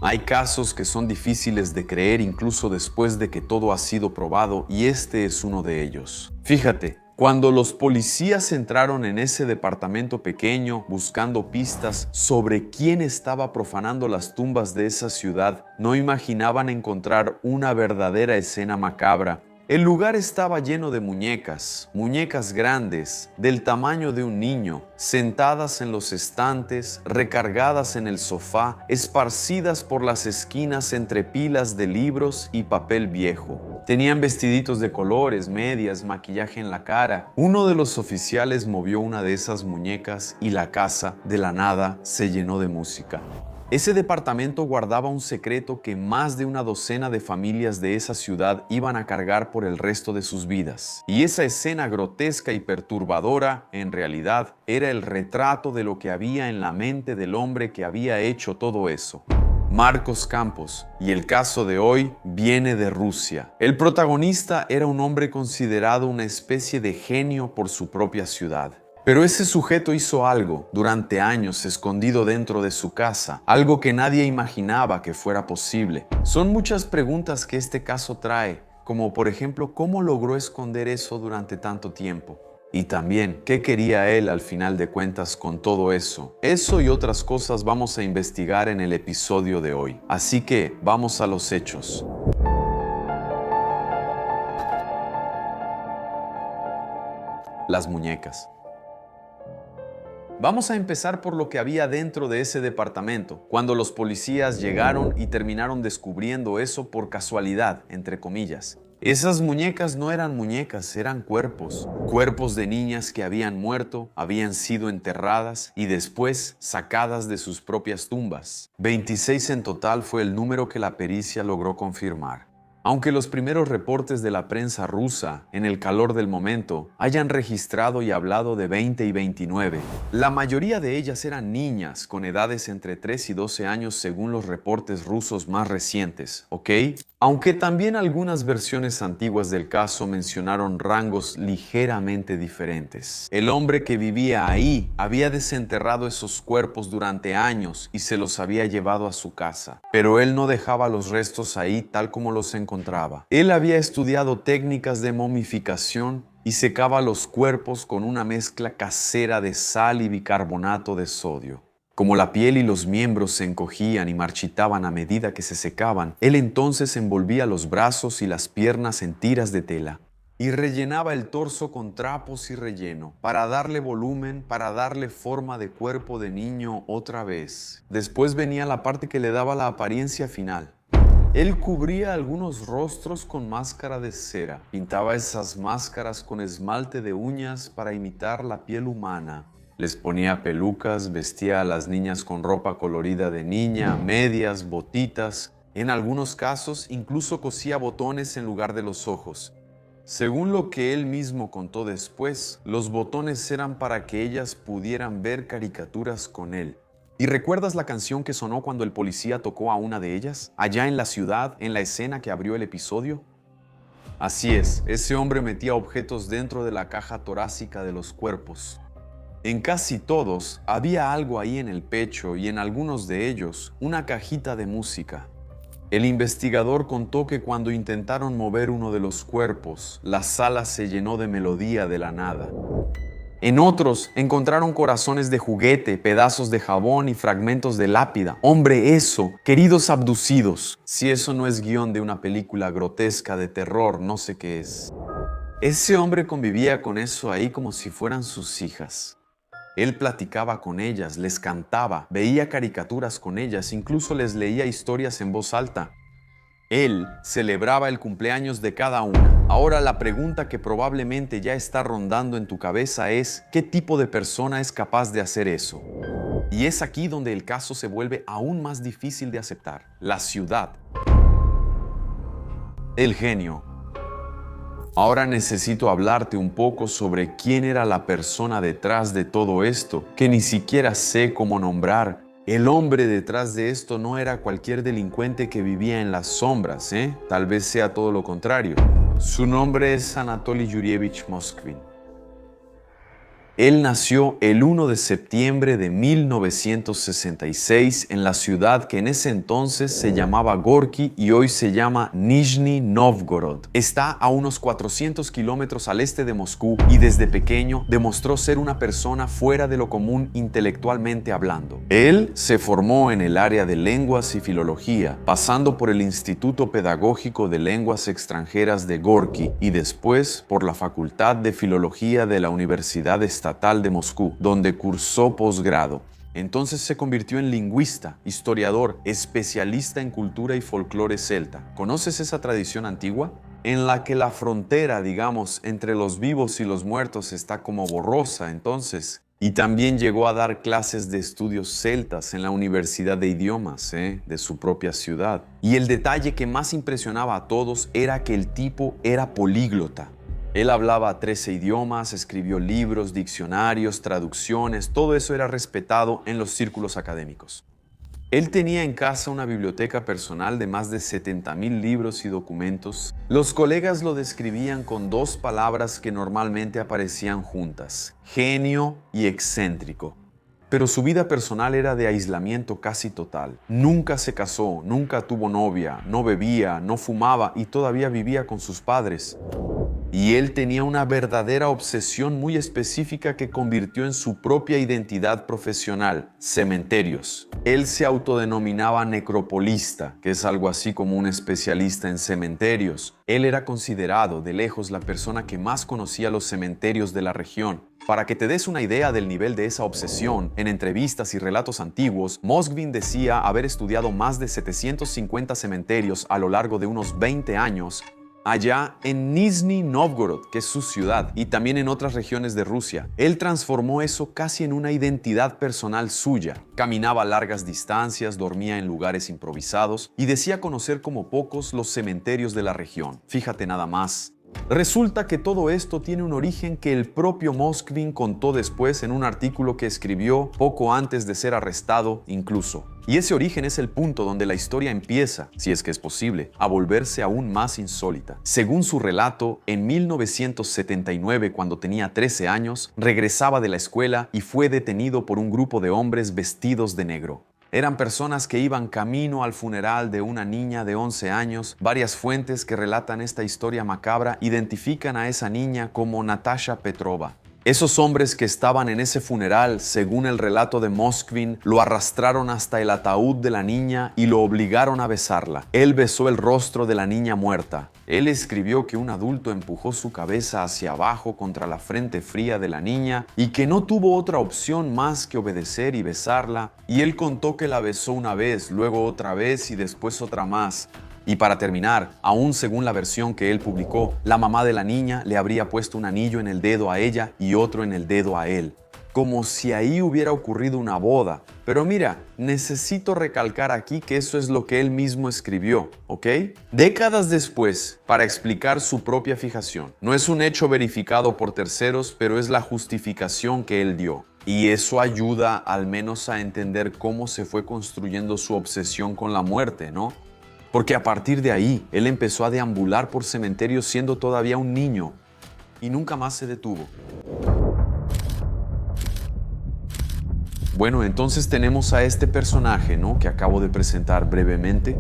Hay casos que son difíciles de creer incluso después de que todo ha sido probado, y este es uno de ellos. Fíjate, cuando los policías entraron en ese departamento pequeño buscando pistas sobre quién estaba profanando las tumbas de esa ciudad, no imaginaban encontrar una verdadera escena macabra. El lugar estaba lleno de muñecas grandes, del tamaño de un niño, sentadas en los estantes, recargadas en el sofá, esparcidas por las esquinas entre pilas de libros y papel viejo. Tenían vestiditos de colores, medias, maquillaje en la cara. Uno de los oficiales movió una de esas muñecas y la casa, de la nada, se llenó de música. Ese departamento guardaba un secreto que más de una docena de familias de esa ciudad iban a cargar por el resto de sus vidas. Y esa escena grotesca y perturbadora, en realidad, era el retrato de lo que había en la mente del hombre que había hecho todo eso. Marcos Campos, y el caso de hoy viene de Rusia. El protagonista era un hombre considerado una especie de genio por su propia ciudad. Pero ese sujeto hizo algo durante años escondido dentro de su casa, algo que nadie imaginaba que fuera posible. Son muchas preguntas que este caso trae, como por ejemplo, ¿cómo logró esconder eso durante tanto tiempo? Y también, ¿qué quería él al final de cuentas con todo eso? Eso y otras cosas vamos a investigar en el episodio de hoy. Así que, vamos a los hechos. Las muñecas. Vamos a empezar por lo que había dentro de ese departamento, cuando los policías llegaron y terminaron descubriendo eso por casualidad, entre comillas. Esas muñecas no eran muñecas, eran cuerpos. Cuerpos de niñas que habían muerto, habían sido enterradas y después sacadas de sus propias tumbas. 26 en total fue el número que la pericia logró confirmar. Aunque los primeros reportes de la prensa rusa, en el calor del momento, hayan registrado y hablado de 20 y 29, la mayoría de ellas eran niñas con edades entre 3 y 12 años según los reportes rusos más recientes, ¿ok? Aunque también algunas versiones antiguas del caso mencionaron rangos ligeramente diferentes. El hombre que vivía ahí había desenterrado esos cuerpos durante años y se los había llevado a su casa, pero él no dejaba los restos ahí tal como los encontraba. Él había estudiado técnicas de momificación y secaba los cuerpos con una mezcla casera de sal y bicarbonato de sodio. Como la piel y los miembros se encogían y marchitaban a medida que se secaban, él entonces envolvía los brazos y las piernas en tiras de tela y rellenaba el torso con trapos y relleno para darle volumen, para darle forma de cuerpo de niño otra vez. Después venía la parte que le daba la apariencia final. Él cubría algunos rostros con máscara de cera, pintaba esas máscaras con esmalte de uñas para imitar la piel humana. Les ponía pelucas, vestía a las niñas con ropa colorida de niña, medias, botitas. En algunos casos incluso cosía botones en lugar de los ojos. Según lo que él mismo contó después, los botones eran para que ellas pudieran ver caricaturas con él. ¿Y recuerdas la canción que sonó cuando el policía tocó a una de ellas, allá en la ciudad, en la escena que abrió el episodio? Así es, ese hombre metía objetos dentro de la caja torácica de los cuerpos. En casi todos había algo ahí en el pecho y en algunos de ellos una cajita de música. El investigador contó que cuando intentaron mover uno de los cuerpos, la sala se llenó de melodía de la nada. En otros encontraron corazones de juguete, pedazos de jabón y fragmentos de lápida. Hombre, eso, queridos abducidos. Si eso no es guión de una película grotesca de terror, no sé qué es. Ese hombre convivía con eso ahí como si fueran sus hijas. Él platicaba con ellas, les cantaba, veía caricaturas con ellas, incluso les leía historias en voz alta. Él celebraba el cumpleaños de cada una. Ahora la pregunta que probablemente ya está rondando en tu cabeza es, ¿qué tipo de persona es capaz de hacer eso? Y es aquí donde el caso se vuelve aún más difícil de aceptar. La ciudad. El genio. Ahora necesito hablarte un poco sobre quién era la persona detrás de todo esto, que ni siquiera sé cómo nombrar. El hombre detrás de esto no era cualquier delincuente que vivía en las sombras, Tal vez sea todo lo contrario. Su nombre es Anatoly Yurievich Moskvin. Él nació el 1 de septiembre de 1966 en la ciudad que en ese entonces se llamaba Gorky y hoy se llama Nizhny Novgorod. Está a unos 400 kilómetros al este de Moscú y desde pequeño demostró ser una persona fuera de lo común intelectualmente hablando. Él se formó en el área de lenguas y filología, pasando por el Instituto Pedagógico de Lenguas Extranjeras de Gorky y después por la Facultad de Filología de la Universidad Estatal de Moscú, donde cursó posgrado. Entonces se convirtió en lingüista, historiador, especialista en cultura y folclore celta. ¿Conoces esa tradición antigua? En la que la frontera, digamos, entre los vivos y los muertos está como borrosa, entonces. Y también llegó a dar clases de estudios celtas en la Universidad de Idiomas, de su propia ciudad. Y el detalle que más impresionaba a todos era que el tipo era políglota. Él hablaba 13 idiomas, escribió libros, diccionarios, traducciones, todo eso era respetado en los círculos académicos. Él tenía en casa una biblioteca personal de más de 70,000 libros y documentos. Los colegas lo describían con dos palabras que normalmente aparecían juntas: genio y excéntrico. Pero su vida personal era de aislamiento casi total. Nunca se casó, nunca tuvo novia, no bebía, no fumaba y todavía vivía con sus padres. Y él tenía una verdadera obsesión muy específica que convirtió en su propia identidad profesional: cementerios. Él se autodenominaba necropolista, que es algo así como un especialista en cementerios. Él era considerado de lejos la persona que más conocía los cementerios de la región. Para que te des una idea del nivel de esa obsesión, en entrevistas y relatos antiguos, Moskvin decía haber estudiado más de 750 cementerios a lo largo de unos 20 años, allá en Nizhny Novgorod, que es su ciudad, y también en otras regiones de Rusia. Él transformó eso casi en una identidad personal suya. Caminaba largas distancias, dormía en lugares improvisados y decía conocer como pocos los cementerios de la región. Fíjate nada más. Resulta que todo esto tiene un origen que el propio Moskvin contó después en un artículo que escribió poco antes de ser arrestado incluso. Y ese origen es el punto donde la historia empieza, si es que es posible, a volverse aún más insólita. Según su relato, en 1979, cuando tenía 13 años, regresaba de la escuela y fue detenido por un grupo de hombres vestidos de negro. Eran personas que iban camino al funeral de una niña de 11 años. Varias fuentes que relatan esta historia macabra identifican a esa niña como Natasha Petrova. Esos hombres que estaban en ese funeral, según el relato de Moskvin, lo arrastraron hasta el ataúd de la niña y lo obligaron a besarla. Él besó el rostro de la niña muerta. Él escribió que un adulto empujó su cabeza hacia abajo contra la frente fría de la niña y que no tuvo otra opción más que obedecer y besarla. Y él contó que la besó una vez, luego otra vez y después otra más. Y para terminar, aún según la versión que él publicó, la mamá de la niña le habría puesto un anillo en el dedo a ella y otro en el dedo a él. Como si ahí hubiera ocurrido una boda. Pero mira, necesito recalcar aquí que eso es lo que él mismo escribió, ¿ok? Décadas después, para explicar su propia fijación. No es un hecho verificado por terceros, pero es la justificación que él dio. Y eso ayuda al menos a entender cómo se fue construyendo su obsesión con la muerte, ¿no? Porque a partir de ahí, él empezó a deambular por cementerios siendo todavía un niño y nunca más se detuvo. Bueno, entonces tenemos a este personaje, ¿no?, que acabo de presentar brevemente.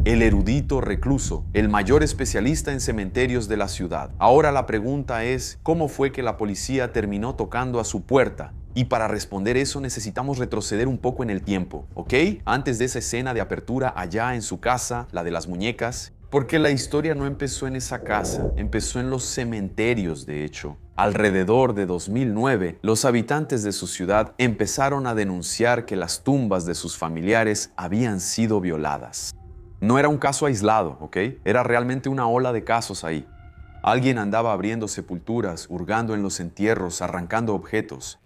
El erudito recluso, el mayor especialista en cementerios de la ciudad. Ahora la pregunta es, ¿cómo fue que la policía terminó tocando a su puerta? Y para responder eso necesitamos retroceder un poco en el tiempo, ¿ok? Antes de esa escena de apertura allá en su casa, la de las muñecas. Porque la historia no empezó en esa casa, empezó en los cementerios, de hecho. Alrededor de 2009, los habitantes de su ciudad empezaron a denunciar que las tumbas de sus familiares habían sido violadas. No era un caso aislado, ¿ok? Era realmente una ola de casos ahí. Alguien andaba abriendo sepulturas, hurgando en los entierros, arrancando objetos.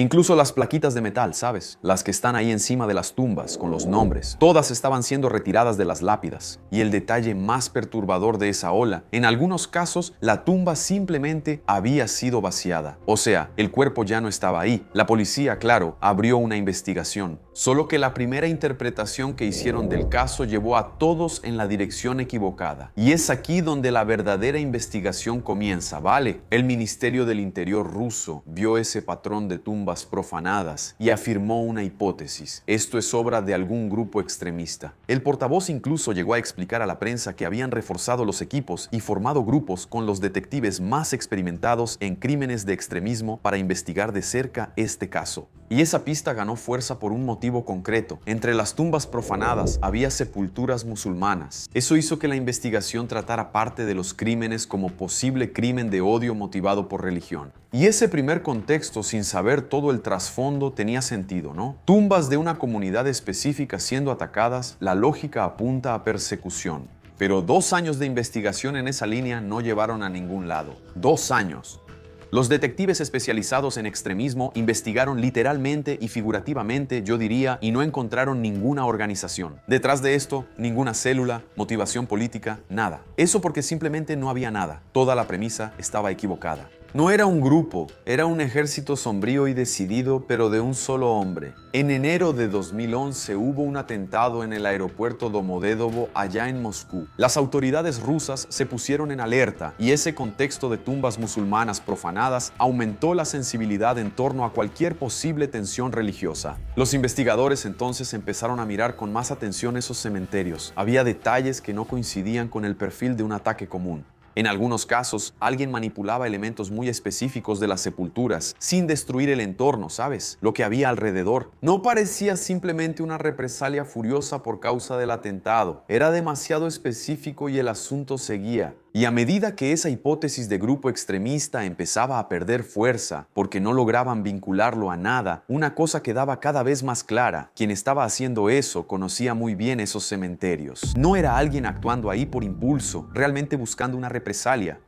Incluso las plaquitas de metal, ¿sabes? Las que están ahí encima de las tumbas, con los nombres. Todas estaban siendo retiradas de las lápidas. Y el detalle más perturbador de esa ola, en algunos casos, la tumba simplemente había sido vaciada. O sea, el cuerpo ya no estaba ahí. La policía, claro, abrió una investigación. Solo que la primera interpretación que hicieron del caso llevó a todos en la dirección equivocada. Y es aquí donde la verdadera investigación comienza, ¿vale? El Ministerio del Interior ruso vio ese patrón de tumbas profanadas y afirmó una hipótesis. Esto es obra de algún grupo extremista. El portavoz incluso llegó a explicar a la prensa que habían reforzado los equipos y formado grupos con los detectives más experimentados en crímenes de extremismo para investigar de cerca este caso. Y esa pista ganó fuerza por un motivo concreto. Entre las tumbas profanadas había sepulturas musulmanas. Eso hizo que la investigación tratara parte de los crímenes como posible crimen de odio motivado por religión. Y ese primer contexto, sin saber todo el trasfondo, tenía sentido, ¿no? Tumbas de una comunidad específica siendo atacadas, la lógica apunta a persecución. Pero 2 años de investigación en esa línea no llevaron a ningún lado. 2 años. Los detectives especializados en extremismo investigaron literalmente y figurativamente, yo diría, y no encontraron ninguna organización. Detrás de esto, ninguna célula, motivación política, nada. Eso porque simplemente no había nada. Toda la premisa estaba equivocada. No era un grupo, era un ejército sombrío y decidido, pero de un solo hombre. En enero de 2011 hubo un atentado en el aeropuerto Domodedovo allá en Moscú. Las autoridades rusas se pusieron en alerta y ese contexto de tumbas musulmanas profanadas aumentó la sensibilidad en torno a cualquier posible tensión religiosa. Los investigadores entonces empezaron a mirar con más atención esos cementerios. Había detalles que no coincidían con el perfil de un ataque común. En algunos casos, alguien manipulaba elementos muy específicos de las sepulturas, sin destruir el entorno, ¿sabes? Lo que había alrededor. No parecía simplemente una represalia furiosa por causa del atentado. Era demasiado específico y el asunto seguía. Y a medida que esa hipótesis de grupo extremista empezaba a perder fuerza, porque no lograban vincularlo a nada, una cosa quedaba cada vez más clara. Quien estaba haciendo eso conocía muy bien esos cementerios. No era alguien actuando ahí por impulso, realmente buscando una represalia.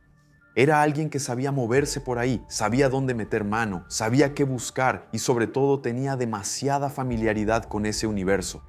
Era alguien que sabía moverse por ahí, sabía dónde meter mano, sabía qué buscar y sobre todo tenía demasiada familiaridad con ese universo.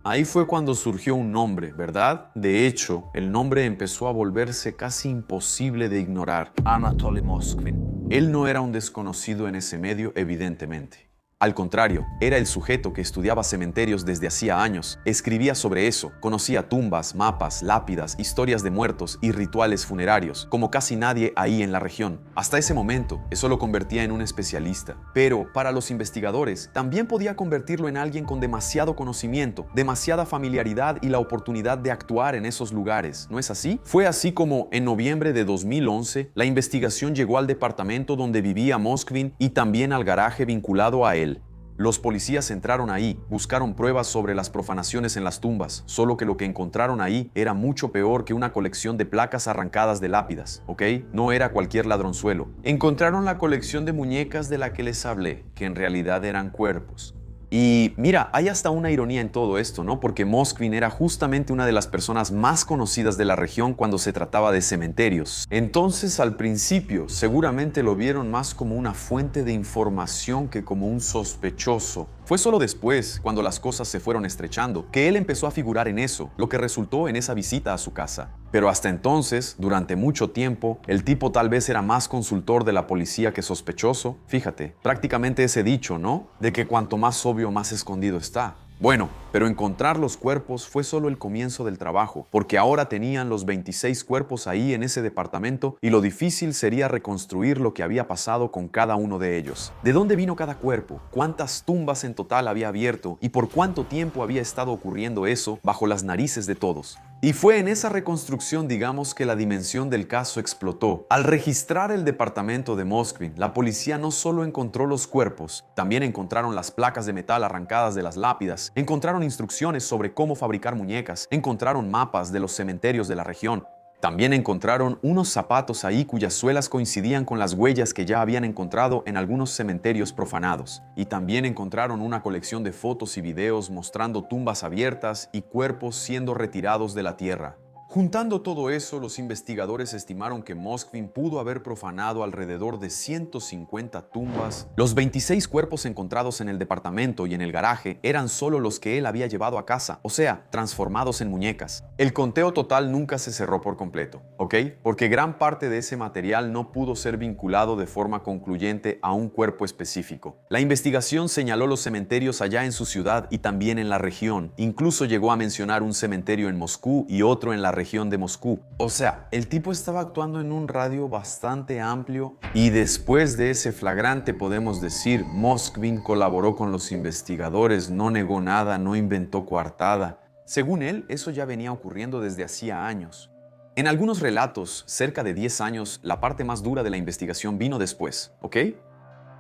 Ahí fue cuando surgió un nombre, ¿verdad? De hecho, el nombre empezó a volverse casi imposible de ignorar. Anatoly Moskvin. Él no era un desconocido en ese medio, evidentemente. Al contrario, era el sujeto que estudiaba cementerios desde hacía años, escribía sobre eso, conocía tumbas, mapas, lápidas, historias de muertos y rituales funerarios, como casi nadie ahí en la región. Hasta ese momento, eso lo convertía en un especialista. Pero, para los investigadores, también podía convertirlo en alguien con demasiado conocimiento, demasiada familiaridad y la oportunidad de actuar en esos lugares, ¿no es así? Fue así como, en noviembre de 2011, la investigación llegó al departamento donde vivía Moskvin y también al garaje vinculado a él. Los policías entraron ahí, buscaron pruebas sobre las profanaciones en las tumbas, solo que lo que encontraron ahí era mucho peor que una colección de placas arrancadas de lápidas, ¿ok? No era cualquier ladronzuelo. Encontraron la colección de muñecas de la que les hablé, que en realidad eran cuerpos. Y mira, hay hasta una ironía en todo esto, ¿no? Porque Moskvin era justamente una de las personas más conocidas de la región cuando se trataba de cementerios. Entonces, al principio, seguramente lo vieron más como una fuente de información que como un sospechoso. Fue solo después, cuando las cosas se fueron estrechando, que él empezó a figurar en eso, lo que resultó en esa visita a su casa. Pero hasta entonces, durante mucho tiempo, el tipo tal vez era más consultor de la policía que sospechoso. Fíjate, prácticamente ese dicho, ¿no? De que cuanto más obvio, más escondido está. Bueno, pero encontrar los cuerpos fue solo el comienzo del trabajo, porque ahora tenían los 26 cuerpos ahí en ese departamento y lo difícil sería reconstruir lo que había pasado con cada uno de ellos. ¿De dónde vino cada cuerpo? ¿Cuántas tumbas en total había abierto? ¿Y por cuánto tiempo había estado ocurriendo eso bajo las narices de todos? Y fue en esa reconstrucción, digamos, que la dimensión del caso explotó. Al registrar el departamento de Moskvin, la policía no solo encontró los cuerpos, también encontraron las placas de metal arrancadas de las lápidas, encontraron instrucciones sobre cómo fabricar muñecas, encontraron mapas de los cementerios de la región. También encontraron unos zapatos ahí cuyas suelas coincidían con las huellas que ya habían encontrado en algunos cementerios profanados. Y también encontraron una colección de fotos y videos mostrando tumbas abiertas y cuerpos siendo retirados de la tierra. Juntando todo eso, los investigadores estimaron que Moskvin pudo haber profanado alrededor de 150 tumbas. Los 26 cuerpos encontrados en el departamento y en el garaje eran solo los que él había llevado a casa, o sea, transformados en muñecas. El conteo total nunca se cerró por completo, ¿ok? Porque gran parte de ese material no pudo ser vinculado de forma concluyente a un cuerpo específico. La investigación señaló los cementerios allá en su ciudad y también en la región. Incluso llegó a mencionar un cementerio en Moscú y otro en la región de Moscú. O sea, el tipo estaba actuando en un radio bastante amplio y después de ese flagrante podemos decir, Moskvin colaboró con los investigadores, no negó nada, no inventó coartada. Según él, eso ya venía ocurriendo desde hacía años. En algunos relatos, cerca de 10 años, la parte más dura de la investigación vino después, ¿ok?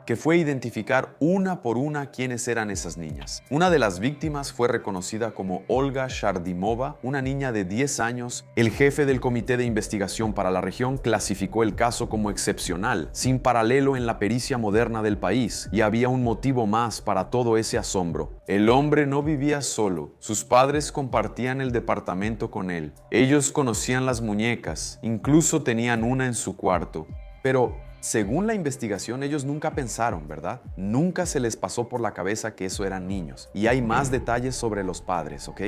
Que fue identificar una por una quiénes eran esas niñas. Una de las víctimas fue reconocida como Olga Shardimova, una niña de 10 años. El jefe del comité de investigación para la región clasificó el caso como excepcional, sin paralelo en la pericia moderna del país, y había un motivo más para todo ese asombro. El hombre no vivía solo, sus padres compartían el departamento con él. Ellos conocían las muñecas, incluso tenían una en su cuarto. Pero según la investigación, ellos nunca pensaron, ¿verdad? Nunca se les pasó por la cabeza que eso eran niños. Y hay más detalles sobre los padres, ¿ok?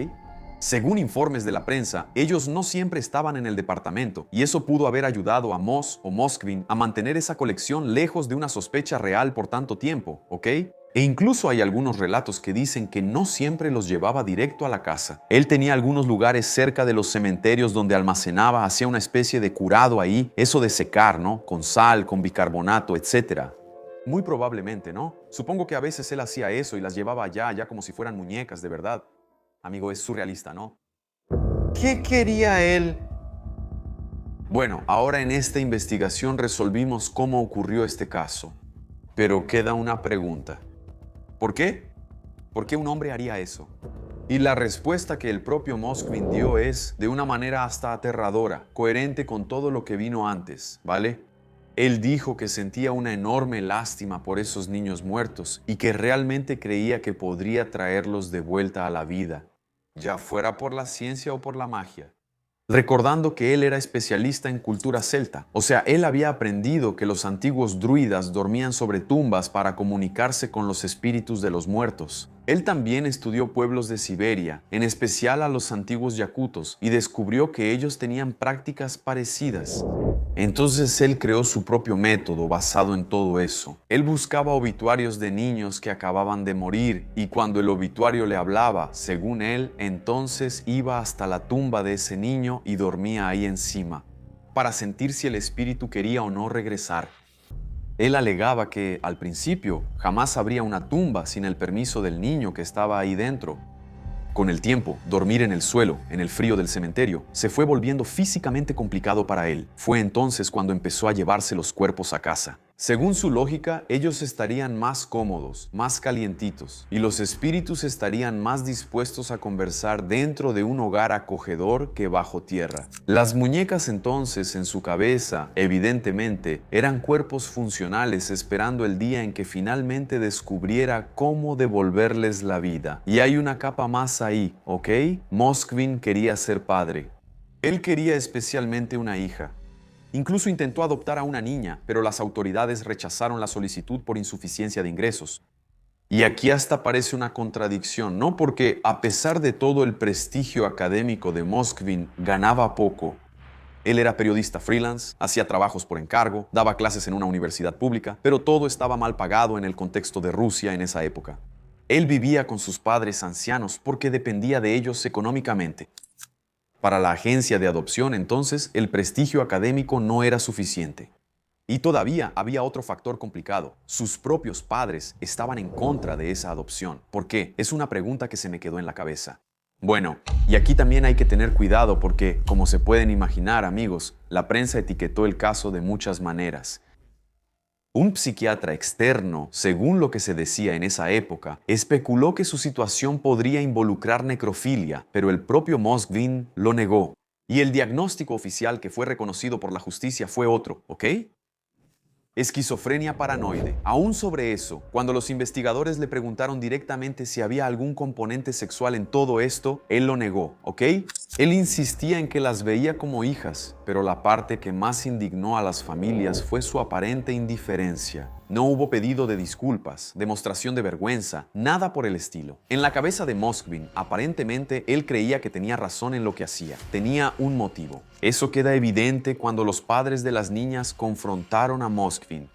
Según informes de la prensa, ellos no siempre estaban en el departamento, y eso pudo haber ayudado a Moss o Moskvin a mantener esa colección lejos de una sospecha real por tanto tiempo, ¿ok? E incluso hay algunos relatos que dicen que no siempre los llevaba directo a la casa. Él tenía algunos lugares cerca de los cementerios donde almacenaba, hacía una especie de curado ahí, eso de secar, ¿no? Con sal, con bicarbonato, etc. Muy probablemente, ¿no? Supongo que a veces él hacía eso y las llevaba allá como si fueran muñecas de verdad. Amigo, es surrealista, ¿no? ¿Qué quería él? Bueno, ahora en esta investigación resolvimos cómo ocurrió este caso. Pero queda una pregunta. ¿Por qué? ¿Por qué un hombre haría eso? Y la respuesta que el propio Moskvin dio es, de una manera hasta aterradora, coherente con todo lo que vino antes, ¿vale? Él dijo que sentía una enorme lástima por esos niños muertos y que realmente creía que podría traerlos de vuelta a la vida, ya fuera por la ciencia o por la magia. Recordando que él era especialista en cultura celta, o sea, él había aprendido que los antiguos druidas dormían sobre tumbas para comunicarse con los espíritus de los muertos. Él también estudió pueblos de Siberia, en especial a los antiguos yakutos, y descubrió que ellos tenían prácticas parecidas. Entonces él creó su propio método basado en todo eso. Él buscaba obituarios de niños que acababan de morir y cuando el obituario le hablaba, según él, entonces iba hasta la tumba de ese niño y dormía ahí encima, para sentir si el espíritu quería o no regresar. Él alegaba que, al principio, jamás habría una tumba sin el permiso del niño que estaba ahí dentro. Con el tiempo, dormir en el suelo, en el frío del cementerio, se fue volviendo físicamente complicado para él. Fue entonces cuando empezó a llevarse los cuerpos a casa. Según su lógica, ellos estarían más cómodos, más calientitos, y los espíritus estarían más dispuestos a conversar dentro de un hogar acogedor que bajo tierra. Las muñecas entonces, en su cabeza, evidentemente, eran cuerpos funcionales esperando el día en que finalmente descubriera cómo devolverles la vida. Y hay una capa más ahí, ¿ok? Moskvin quería ser padre. Él quería especialmente una hija. Incluso intentó adoptar a una niña, pero las autoridades rechazaron la solicitud por insuficiencia de ingresos. Y aquí hasta parece una contradicción, ¿no? Porque a pesar de todo el prestigio académico de Moskvin, ganaba poco. Él era periodista freelance, hacía trabajos por encargo, daba clases en una universidad pública, pero todo estaba mal pagado en el contexto de Rusia en esa época. Él vivía con sus padres ancianos porque dependía de ellos económicamente. Para la agencia de adopción, entonces, el prestigio académico no era suficiente. Y todavía había otro factor complicado. Sus propios padres estaban en contra de esa adopción. ¿Por qué? Es una pregunta que se me quedó en la cabeza. Bueno, y aquí también hay que tener cuidado porque, como se pueden imaginar, amigos, la prensa etiquetó el caso de muchas maneras. Un psiquiatra externo, según lo que se decía en esa época, especuló que su situación podría involucrar necrofilia, pero el propio Moskvin lo negó. Y el diagnóstico oficial que fue reconocido por la justicia fue otro, ¿ok? Esquizofrenia paranoide. Aún sobre eso, cuando los investigadores le preguntaron directamente si había algún componente sexual en todo esto, él lo negó, ¿ok? Él insistía en que las veía como hijas, pero la parte que más indignó a las familias fue su aparente indiferencia. No hubo pedido de disculpas, demostración de vergüenza, nada por el estilo. En la cabeza de Moskvin, aparentemente él creía que tenía razón en lo que hacía, tenía un motivo. Eso queda evidente cuando los padres de las niñas confrontaron a Moskvin.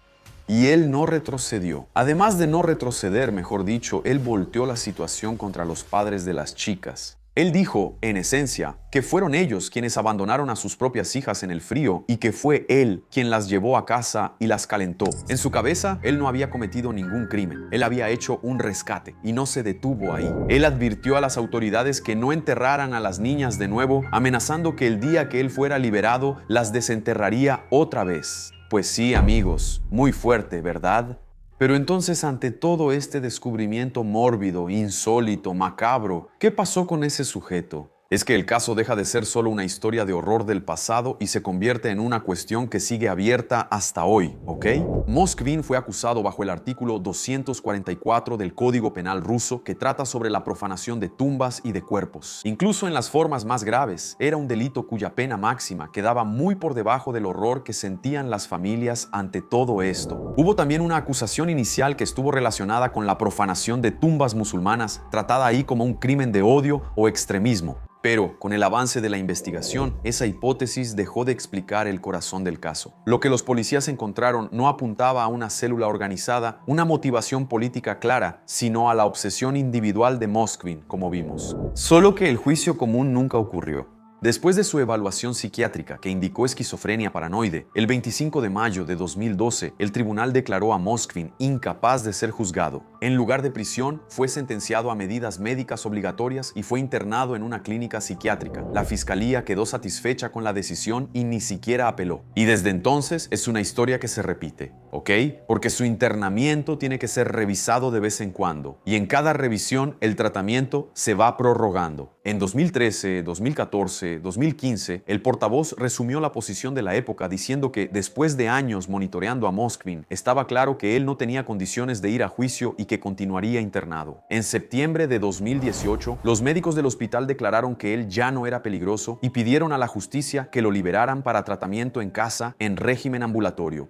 Y él no retrocedió. Además de no retroceder, mejor dicho, él volteó la situación contra los padres de las chicas. Él dijo, en esencia, que fueron ellos quienes abandonaron a sus propias hijas en el frío y que fue él quien las llevó a casa y las calentó. En su cabeza, él no había cometido ningún crimen. Él había hecho un rescate y no se detuvo ahí. Él advirtió a las autoridades que no enterraran a las niñas de nuevo, amenazando que el día que él fuera liberado, las desenterraría otra vez. Pues sí, amigos, muy fuerte, ¿verdad? Pero entonces, ante todo este descubrimiento mórbido, insólito, macabro, ¿qué pasó con ese sujeto? Es que el caso deja de ser solo una historia de horror del pasado y se convierte en una cuestión que sigue abierta hasta hoy, ¿ok? Moskvin fue acusado bajo el artículo 244 del Código Penal ruso, que trata sobre la profanación de tumbas y de cuerpos. Incluso en las formas más graves, era un delito cuya pena máxima quedaba muy por debajo del horror que sentían las familias ante todo esto. Hubo también una acusación inicial que estuvo relacionada con la profanación de tumbas musulmanas, tratada ahí como un crimen de odio o extremismo. Pero, con el avance de la investigación, esa hipótesis dejó de explicar el corazón del caso. Lo que los policías encontraron no apuntaba a una célula organizada, una motivación política clara, sino a la obsesión individual de Moskvin, como vimos. Solo que el juicio común nunca ocurrió. Después de su evaluación psiquiátrica que indicó esquizofrenia paranoide, el 25 de mayo de 2012, el tribunal declaró a Moskvin incapaz de ser juzgado. En lugar de prisión, fue sentenciado a medidas médicas obligatorias y fue internado en una clínica psiquiátrica. La fiscalía quedó satisfecha con la decisión y ni siquiera apeló. Y desde entonces es una historia que se repite, ¿ok? Porque su internamiento tiene que ser revisado de vez en cuando. Y en cada revisión, el tratamiento se va prorrogando. En 2013, 2014, 2015, el portavoz resumió la posición de la época diciendo que después de años monitoreando a Moskvin, estaba claro que él no tenía condiciones de ir a juicio y que continuaría internado. En septiembre de 2018, los médicos del hospital declararon que él ya no era peligroso y pidieron a la justicia que lo liberaran para tratamiento en casa en régimen ambulatorio.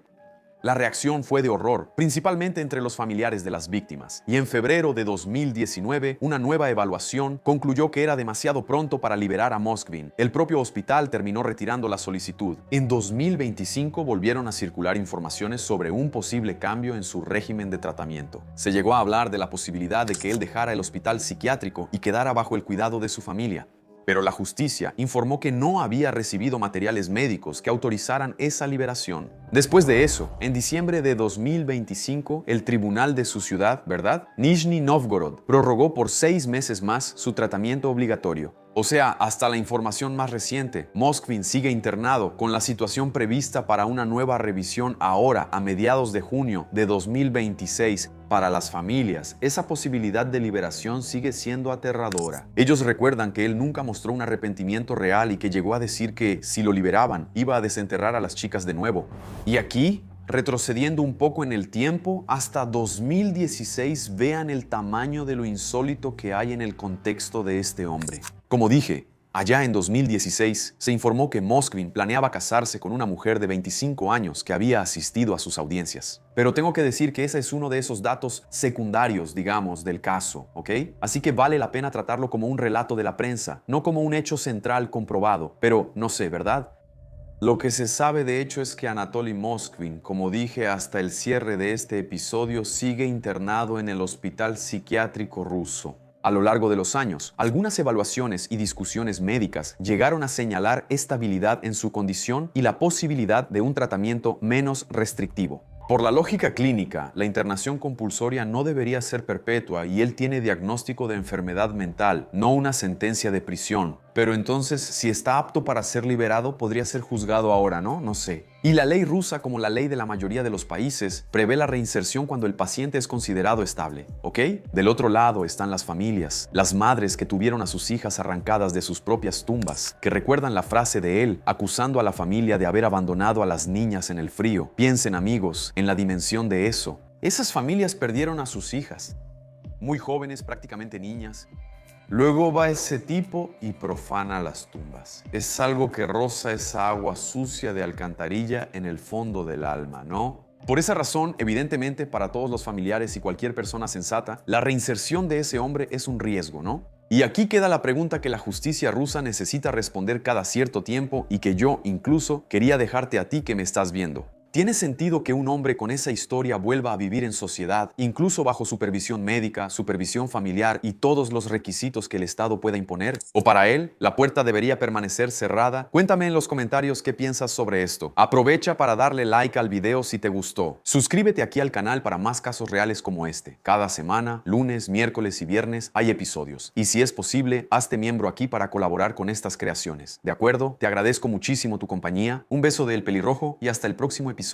La reacción fue de horror, principalmente entre los familiares de las víctimas. Y en febrero de 2019, una nueva evaluación concluyó que era demasiado pronto para liberar a Moskvin. El propio hospital terminó retirando la solicitud. En 2025 volvieron a circular informaciones sobre un posible cambio en su régimen de tratamiento. Se llegó a hablar de la posibilidad de que él dejara el hospital psiquiátrico y quedara bajo el cuidado de su familia. Pero la justicia informó que no había recibido materiales médicos que autorizaran esa liberación. Después de eso, en diciembre de 2025, el tribunal de su ciudad, ¿verdad?, Nizhny Novgorod, prorrogó por 6 meses más su tratamiento obligatorio. O sea, hasta la información más reciente, Moskvin sigue internado con la situación prevista para una nueva revisión ahora, a mediados de junio de 2026. Para las familias, esa posibilidad de liberación sigue siendo aterradora. Ellos recuerdan que él nunca mostró un arrepentimiento real y que llegó a decir que, si lo liberaban, iba a desenterrar a las chicas de nuevo. Y aquí, retrocediendo un poco en el tiempo, hasta 2016, vean el tamaño de lo insólito que hay en el contexto de este hombre. Como dije, allá en 2016 se informó que Moskvin planeaba casarse con una mujer de 25 años que había asistido a sus audiencias. Pero tengo que decir que ese es uno de esos datos secundarios, digamos, del caso, ¿ok? Así que vale la pena tratarlo como un relato de la prensa, no como un hecho central comprobado. Pero no sé, ¿verdad? Lo que se sabe de hecho es que Anatoly Moskvin, como dije hasta el cierre de este episodio, sigue internado en el hospital psiquiátrico ruso. A lo largo de los años, algunas evaluaciones y discusiones médicas llegaron a señalar estabilidad en su condición y la posibilidad de un tratamiento menos restrictivo. Por la lógica clínica, la internación compulsoria no debería ser perpetua y él tiene diagnóstico de enfermedad mental, no una sentencia de prisión. Pero entonces, si está apto para ser liberado, podría ser juzgado ahora, ¿no? No sé. Y la ley rusa, como la ley de la mayoría de los países, prevé la reinserción cuando el paciente es considerado estable, ¿ok? Del otro lado están las familias, las madres que tuvieron a sus hijas arrancadas de sus propias tumbas, que recuerdan la frase de él, acusando a la familia de haber abandonado a las niñas en el frío. Piensen, amigos, en la dimensión de eso. Esas familias perdieron a sus hijas, muy jóvenes, prácticamente niñas. Luego va ese tipo y profana las tumbas. Es algo que roza esa agua sucia de alcantarilla en el fondo del alma, ¿no? Por esa razón, evidentemente, para todos los familiares y cualquier persona sensata, la reinserción de ese hombre es un riesgo, ¿no? Y aquí queda la pregunta que la justicia rusa necesita responder cada cierto tiempo y que yo, incluso, quería dejarte a ti que me estás viendo. ¿Tiene sentido que un hombre con esa historia vuelva a vivir en sociedad, incluso bajo supervisión médica, supervisión familiar y todos los requisitos que el Estado pueda imponer? ¿O para él, la puerta debería permanecer cerrada? Cuéntame en los comentarios qué piensas sobre esto. Aprovecha para darle like al video si te gustó. Suscríbete aquí al canal para más casos reales como este. Cada semana, lunes, miércoles y viernes, hay episodios. Y si es posible, hazte miembro aquí para colaborar con estas creaciones. ¿De acuerdo? Te agradezco muchísimo tu compañía. Un beso del pelirrojo y hasta el próximo episodio.